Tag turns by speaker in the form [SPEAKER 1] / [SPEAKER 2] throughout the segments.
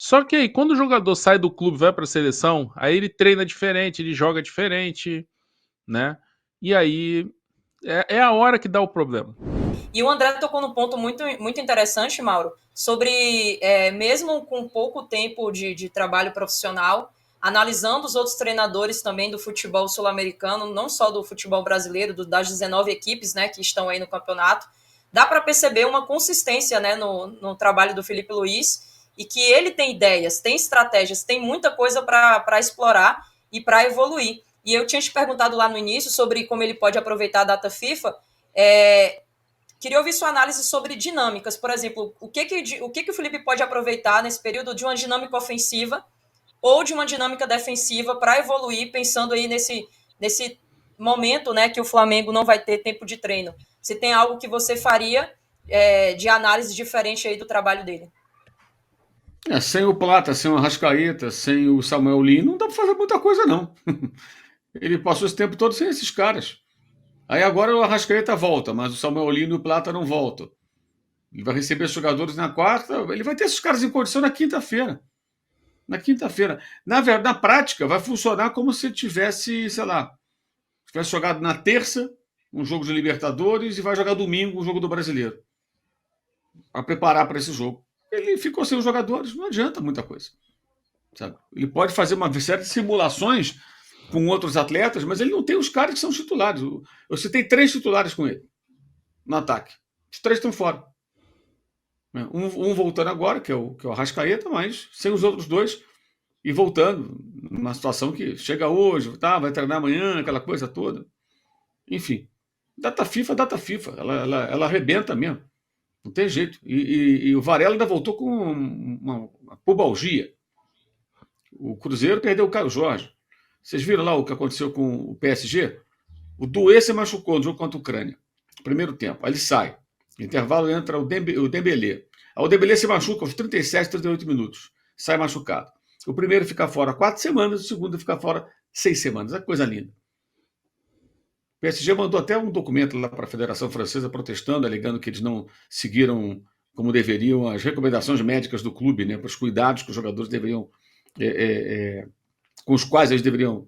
[SPEAKER 1] Só que aí, quando o jogador sai do clube e vai para a seleção, aí ele treina diferente, ele joga diferente, né? E aí é a hora que dá o problema.
[SPEAKER 2] E o André tocou num ponto muito, muito interessante, Mauro, sobre mesmo com pouco tempo de trabalho profissional, analisando os outros treinadores também do futebol sul-americano, não só do futebol brasileiro, das 19 equipes, né, que estão aí no campeonato, dá para perceber uma consistência, né, no trabalho do Felipe Luiz, e que ele tem ideias, tem estratégias, tem muita coisa para explorar e para evoluir. E eu tinha te perguntado lá no início sobre como ele pode aproveitar a data FIFA. Queria ouvir sua análise sobre dinâmicas. Por exemplo, o que o Felipe pode aproveitar nesse período de uma dinâmica ofensiva ou de uma dinâmica defensiva para evoluir, pensando aí nesse momento, né, que o Flamengo não vai ter tempo de treino. Se tem algo que você faria de análise diferente aí do trabalho dele.
[SPEAKER 3] Sem o Plata, sem o Arrascaeta, sem o Samuel Lino, não dá para fazer muita coisa, não. Ele passou esse tempo todo sem esses caras. Aí agora o Arrascaeta volta, mas o Samuel Lino e o Plata não voltam. Ele vai receber os jogadores na quarta, ele vai ter esses caras em condição na quinta-feira. Na quinta-feira. Na verdade, na prática, vai funcionar como se tivesse, sei lá, tivesse jogado na terça um jogo de Libertadores e vai jogar domingo um jogo do Brasileiro. Para preparar para esse jogo. Ele ficou sem os jogadores, não adianta muita coisa. Sabe? Ele pode fazer uma série de simulações com outros atletas, mas ele não tem os caras que são os titulares. Eu citei 3 titulares com ele no ataque. Os 3 estão fora. Um voltando agora, que é o Arrascaeta, mas sem os outros 2 e voltando numa situação que chega hoje, tá, vai treinar amanhã, aquela coisa toda. Enfim, data FIFA, ela arrebenta mesmo. Não tem jeito. E o Varela ainda voltou com uma pubalgia. O Cruzeiro perdeu o Caio Jorge. Vocês viram lá o que aconteceu com o PSG? O Doué se machucou no jogo contra a Ucrânia. Primeiro tempo. Aí ele sai. No intervalo entra o Dembélé. Aí o Dembélé se machuca aos 37, 38 minutos. Sai machucado. O primeiro fica fora 4 semanas, o segundo fica fora 6 semanas. É coisa linda. O PSG mandou até um documento lá para a Federação Francesa protestando, alegando que eles não seguiram como deveriam as recomendações médicas do clube, né, para os cuidados que os jogadores deveriam, com os quais eles deveriam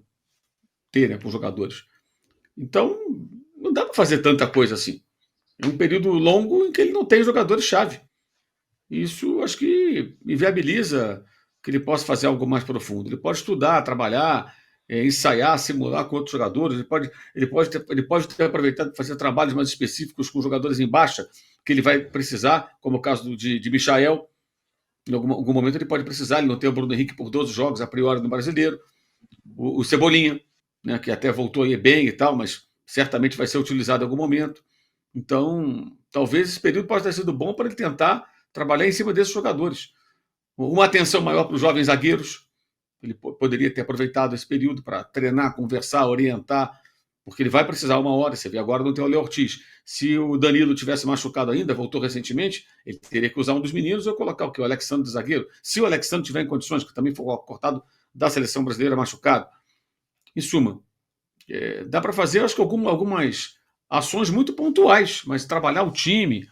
[SPEAKER 3] ter, né, com os jogadores. Então, não dá para fazer tanta coisa assim. É um período longo em que ele não tem jogadores-chave. Isso acho que inviabiliza que ele possa fazer algo mais profundo. Ele pode estudar, trabalhar, ensaiar, simular com outros jogadores. Ele pode ter aproveitado para fazer trabalhos mais específicos com jogadores em baixa, que ele vai precisar, como o caso de Michael. Em algum momento ele pode precisar. Ele não tem o Bruno Henrique por 12 jogos, a priori, no Brasileiro. O Cebolinha, né, que até voltou aí bem e tal, mas certamente vai ser utilizado em algum momento. Então, talvez esse período possa ter sido bom para ele tentar trabalhar em cima desses jogadores. Uma atenção maior para os jovens zagueiros. Ele poderia ter aproveitado esse período para treinar, conversar, orientar, porque ele vai precisar uma hora. Você vê, agora não tem o Léo Ortiz. Se o Danilo tivesse machucado ainda, voltou recentemente, ele teria que usar um dos meninos ou colocar o Alexandre de zagueiro. Se o Alexandre tiver em condições, que também foi cortado da seleção brasileira machucado. Em suma, dá para fazer, acho que algumas ações muito pontuais, mas trabalhar o time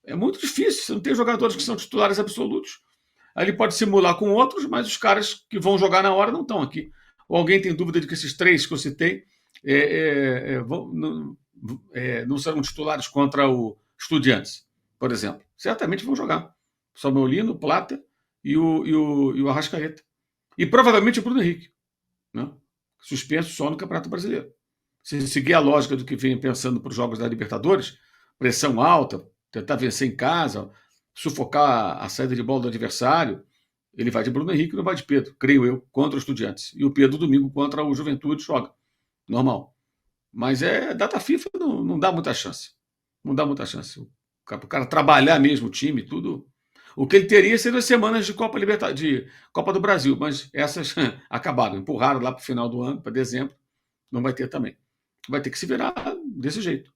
[SPEAKER 3] é muito difícil. Você não tem jogadores que são titulares absolutos. Aí ele pode simular com outros, mas os caras que vão jogar na hora não estão aqui. Ou alguém tem dúvida de que esses 3 que eu citei não serão titulares contra o Estudiantes, por exemplo. Certamente vão jogar. Samuel Lino, Plata e o Arrascaeta. E provavelmente o Bruno Henrique. Né? Suspenso só no Campeonato Brasileiro. Se seguir a lógica do que vem pensando para os jogos da Libertadores, pressão alta, tentar vencer em casa, sufocar a saída de bola do adversário, ele vai de Bruno Henrique e não vai de Pedro, creio eu, contra os Estudiantes. E o Pedro, domingo, contra o Juventude, joga. Normal. Mas data FIFA não dá muita chance. Não dá muita chance. O cara trabalhar mesmo o time, tudo. O que ele teria seriam as semanas de de Copa do Brasil, mas essas acabaram, empurraram lá para o final do ano, para dezembro. Não vai ter também. Vai ter que se virar desse jeito.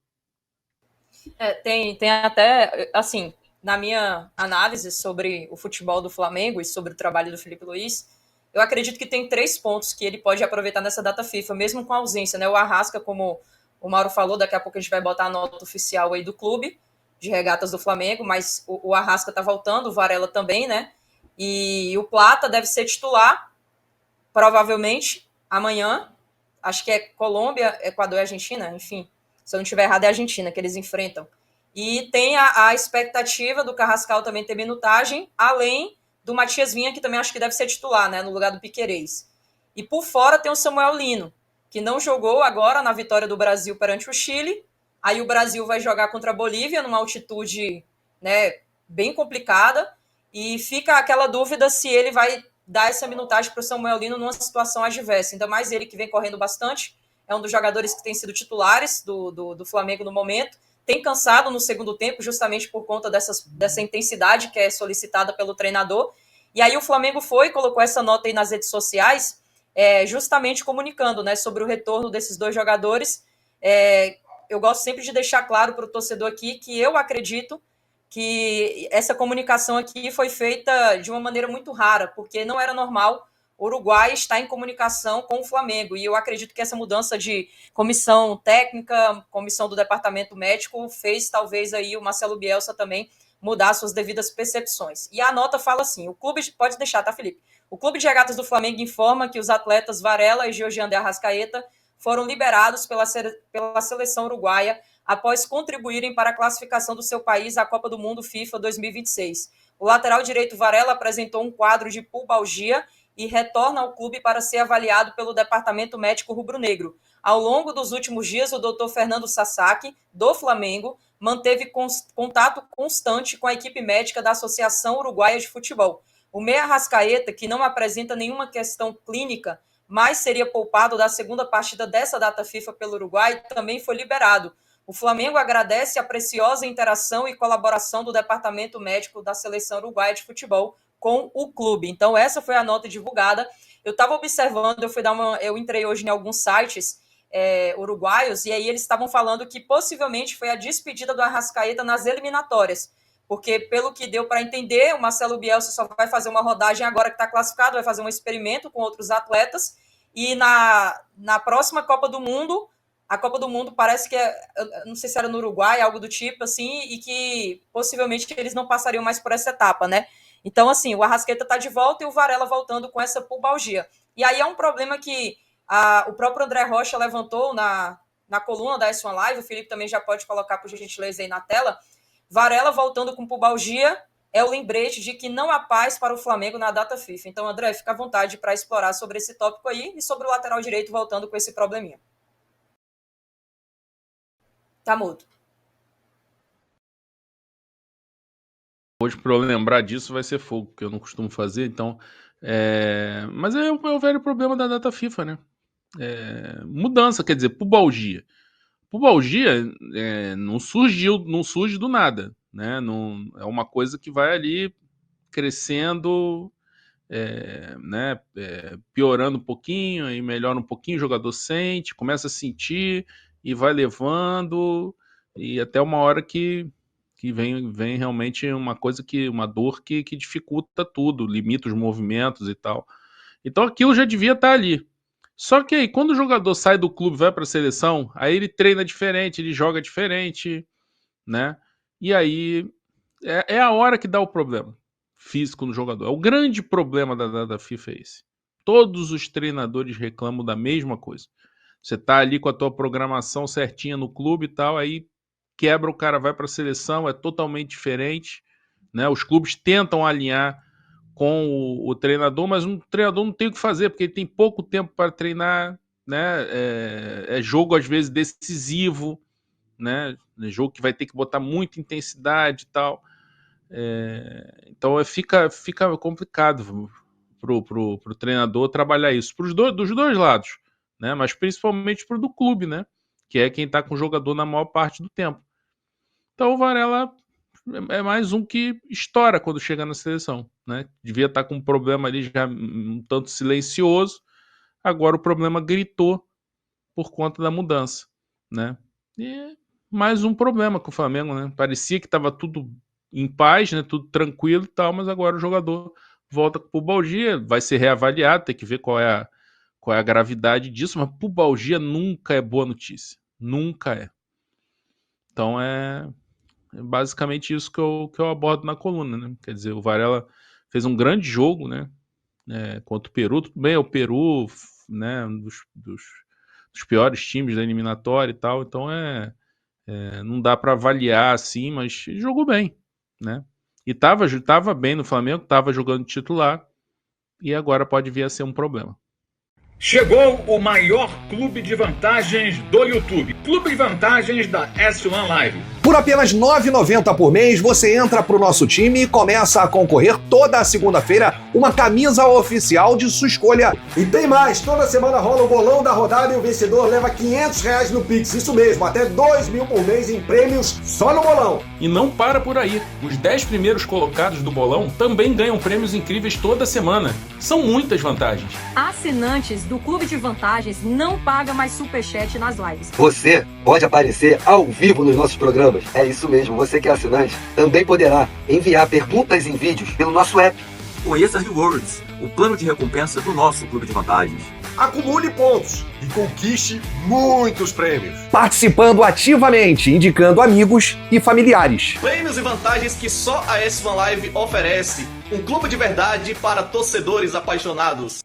[SPEAKER 2] Tem até, assim, na minha análise sobre o futebol do Flamengo e sobre o trabalho do Felipe Luiz, eu acredito que tem 3 pontos que ele pode aproveitar nessa data FIFA, mesmo com a ausência, né? O Arrasca, como o Mauro falou, daqui a pouco a gente vai botar a nota oficial aí do clube de regatas do Flamengo, mas o Arrasca tá voltando, o Varela também, né? E o Plata deve ser titular, provavelmente, amanhã. Acho que é Colômbia, Equador e Argentina, enfim. Se eu não estiver errado, é a Argentina que eles enfrentam. E tem a expectativa do Carrascal também ter minutagem, além do Matias Vinha, que também acho que deve ser titular, né, no lugar do Piquerez. E por fora tem o Samuel Lino, que não jogou agora na vitória do Brasil perante o Chile. Aí o Brasil vai jogar contra a Bolívia numa altitude, né, bem complicada. E fica aquela dúvida se ele vai dar essa minutagem para o Samuel Lino numa situação adversa. Ainda mais ele que vem correndo bastante. É um dos jogadores que tem sido titulares do Flamengo no momento. Tem cansado no segundo tempo, justamente por conta dessa intensidade que é solicitada pelo treinador. E aí o Flamengo colocou essa nota aí nas redes sociais, justamente comunicando, né, sobre o retorno desses dois jogadores. Eu gosto sempre de deixar claro para o torcedor aqui que eu acredito que essa comunicação aqui foi feita de uma maneira muito rara, porque não era normal o Uruguai estar em comunicação com o Flamengo. E eu acredito que essa mudança de comissão técnica, comissão do departamento médico, fez talvez aí o Marcelo Bielsa também mudar suas devidas percepções. E a nota fala assim, o clube, pode deixar, tá, Felipe? O Clube de Regatas do Flamengo informa que os atletas Varela e Georgian de Arrascaeta foram liberados pela seleção uruguaia após contribuírem para a classificação do seu país à Copa do Mundo FIFA 2026. O lateral direito Varela apresentou um quadro de pubalgia e retorna ao clube para ser avaliado pelo Departamento Médico Rubro-Negro. Ao longo dos últimos dias, o Dr. Fernando Sasaki, do Flamengo, manteve contato constante com a equipe médica da Associação Uruguaia de Futebol. O meia Arrascaeta, que não apresenta nenhuma questão clínica, mas seria poupado da segunda partida dessa data FIFA pelo Uruguai, também foi liberado. O Flamengo agradece a preciosa interação e colaboração do Departamento Médico da Seleção Uruguaia de Futebol com o clube. Então, essa foi a nota divulgada. Eu estava observando, eu entrei hoje em alguns sites uruguaios, e aí eles estavam falando que possivelmente foi a despedida do Arrascaeta nas eliminatórias, porque pelo que deu para entender, o Marcelo Bielsa só vai fazer uma rodagem agora que está classificado, vai fazer um experimento com outros atletas, e na próxima Copa do Mundo, a Copa do Mundo parece que não sei se era no Uruguai, algo do tipo, assim, e que possivelmente eles não passariam mais por essa etapa, né? Então, assim, o Arrascaeta está de volta e o Varela voltando com essa pubalgia. E aí é um problema que o próprio André Rocha levantou na coluna da S1 Live, o Felipe também já pode colocar, por gentileza, aí na tela. Varela voltando com pubalgia é o lembrete de que não há paz para o Flamengo na data FIFA. Então, André, fica à vontade para explorar sobre esse tópico aí e sobre o lateral direito voltando com esse probleminha. Tá mudo.
[SPEAKER 1] Hoje, para eu lembrar disso, vai ser fogo, que eu não costumo fazer, então. Mas é o velho problema da data FIFA, né? Mudança, quer dizer, pubalgia. Pubalgia não surge do nada, né? Não, é uma coisa que vai ali crescendo, né? Piorando um pouquinho, aí melhora um pouquinho, o jogador sente, começa a sentir e vai levando, e até uma hora que vem realmente uma dor que dificulta tudo, limita os movimentos e tal. Então aquilo já devia estar ali. Só que aí, quando o jogador sai do clube e vai para a seleção, aí ele treina diferente, ele joga diferente, né? E aí é a hora que dá o problema físico no jogador. O grande problema da FIFA é esse. Todos os treinadores reclamam da mesma coisa. Você tá ali com a tua programação certinha no clube e tal, aí quebra, o cara vai para a seleção, é totalmente diferente, né? Os clubes tentam alinhar com o treinador, mas o treinador não tem o que fazer, porque ele tem pouco tempo para treinar, né? É jogo às vezes decisivo, né? É jogo que vai ter que botar muita intensidade e tal. Então fica complicado pro treinador trabalhar isso dos dois lados, né? Mas principalmente pro do clube, né? Que é quem tá com o jogador na maior parte do tempo. Então o Varela é mais um que estoura quando chega na seleção, né? Devia estar com um problema ali já um tanto silencioso, agora o problema gritou por conta da mudança, né? E mais um problema com o Flamengo, né? Parecia que estava tudo em paz, né? Tudo tranquilo e tal, mas agora o jogador volta com pubalgia, vai ser reavaliado, tem que ver qual é a gravidade disso, mas pubalgia nunca é boa notícia, nunca é. Então é basicamente isso que eu abordo na coluna, né? Quer dizer, o Varela fez um grande jogo, né? Contra o Peru. Tudo bem, é o Peru, né? Um dos piores times da eliminatória e tal. Então não dá para avaliar assim, mas jogou bem, né? E tava bem no Flamengo, tava jogando titular e agora pode vir a ser um problema.
[SPEAKER 4] Chegou o maior clube de vantagens do YouTube. Clube de vantagens da S1 Live.
[SPEAKER 5] Por apenas R$ 9,90 por mês, você entra pro nosso time e começa a concorrer toda segunda-feira uma camisa oficial de sua escolha.
[SPEAKER 6] E tem mais, toda semana rola o bolão da rodada e o vencedor leva R$500 no Pix. Isso mesmo, até 2 mil por mês em prêmios só no bolão.
[SPEAKER 7] E não para por aí. Os 10 primeiros colocados do bolão também ganham prêmios incríveis toda semana. São muitas vantagens.
[SPEAKER 8] Assinantes do Clube de Vantagens não paga mais superchat nas lives.
[SPEAKER 9] Você pode aparecer ao vivo nos nossos programas. É isso mesmo, você que é assinante também poderá enviar perguntas em vídeos pelo nosso app.
[SPEAKER 10] Conheça Rewards, o plano de recompensa do nosso Clube de Vantagens.
[SPEAKER 6] Acumule pontos e conquiste muitos prêmios.
[SPEAKER 5] Participando ativamente, indicando amigos e familiares.
[SPEAKER 11] Prêmios e vantagens que só a S1 Live oferece. Um clube de verdade para torcedores apaixonados.